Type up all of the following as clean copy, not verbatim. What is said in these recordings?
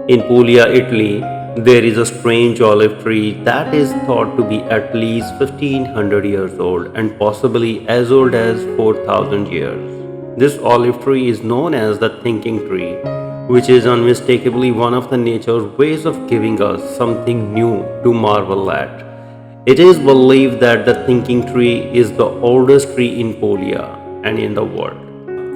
In Puglia, Italy, there is a strange olive tree that is thought to be at least 1500 years old and possibly as old as 4000 years. This olive tree is known as the thinking tree, which is unmistakably one of the nature's ways of giving us something new to marvel at. It is believed that the thinking tree is the oldest tree in Puglia and in the world.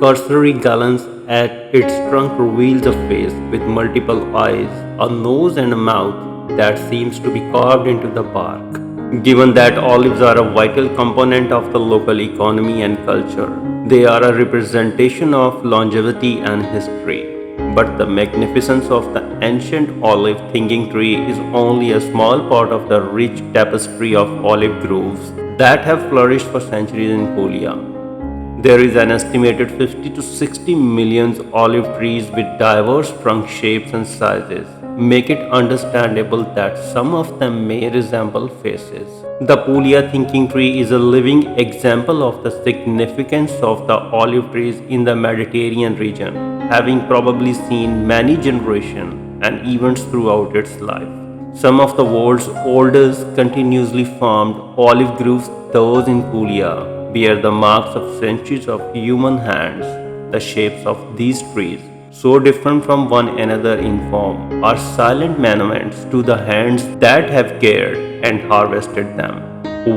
Cursory glance at its trunk reveals a face with multiple eyes, a nose and a mouth that seems to be carved into the bark. Given that olives are a vital component of the local economy and culture, they are a representation of longevity and history. But the magnificence of the ancient olive thinking tree is only a small part of the rich tapestry of olive groves that have flourished for centuries in Puglia. There is an estimated 50 to 60 million olive trees with diverse trunk shapes and sizes, make it understandable that some of them may resemble faces. The Puglia thinking tree is a living example of the significance of the olive trees in the Mediterranean region, having probably seen many generations and events throughout its life. Some of the world's oldest continuously farmed olive groves, those in Puglia, bear the marks of centuries of human hands. The shapes of these trees, so different from one another in form, are silent monuments to the hands that have cared and harvested them.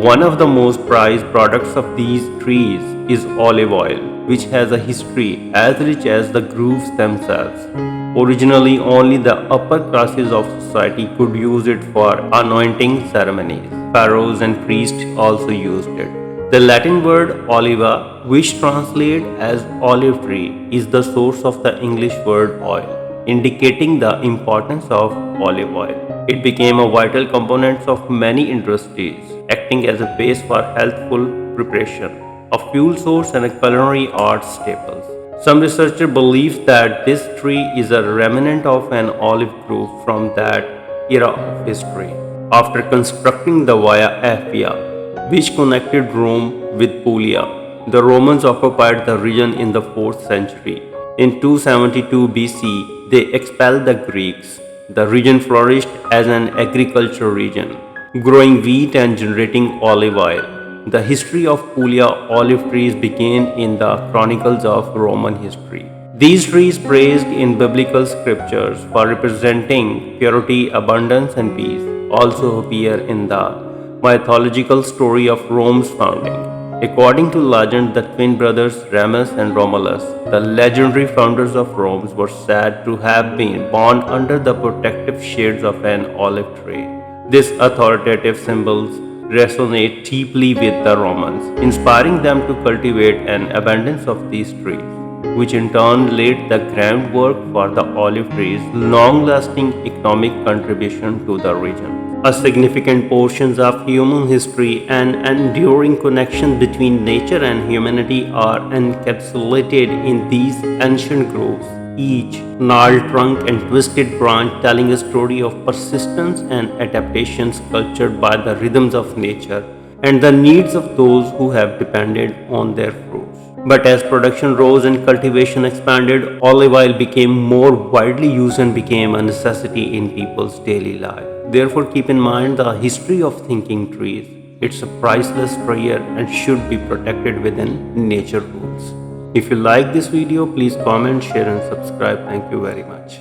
One of the most prized products of these trees is olive oil, which has a history as rich as the groves themselves. Originally, only the upper classes of society could use it for anointing ceremonies. Pharaohs and priests also used it. The Latin word oliva, which translates as olive tree, is the source of the English word oil, indicating the importance of olive oil. It became a vital component of many industries, acting as a base for healthful preparation, a fuel source and a culinary art staples. Some researcher believes that this tree is a remnant of an olive grove from that era of history. After constructing the Via Appia, which connected Rome with Puglia, the Romans occupied the region in the 4th century. In 272 BC, they expelled the Greeks. The region flourished as an agricultural region, growing wheat and generating olive oil. The history of Puglia olive trees began in the chronicles of Roman history. These trees, praised in biblical scriptures for representing purity, abundance, and peace, also appear in the mythological story of Rome's founding. According to legend, the twin brothers Remus and Romulus, the legendary founders of Rome, were said to have been born under the protective shades of an olive tree. These authoritative symbols resonate deeply with the Romans, inspiring them to cultivate an abundance of these trees, which in turn laid the groundwork for the olive tree's long-lasting economic contribution to the region. A significant portions of human history and enduring connection between nature and humanity are encapsulated in these ancient groves, each gnarled trunk and twisted branch telling a story of persistence and adaptation sculptured by the rhythms of nature and the needs of those who have depended on their fruits. But as production rose and cultivation expanded, olive oil became more widely used and became a necessity in people's daily life. Therefore, keep in mind the history of thinking trees. It's a priceless treasure and should be protected within nature rules. If you like this video, please comment, share and subscribe. Thank you very much.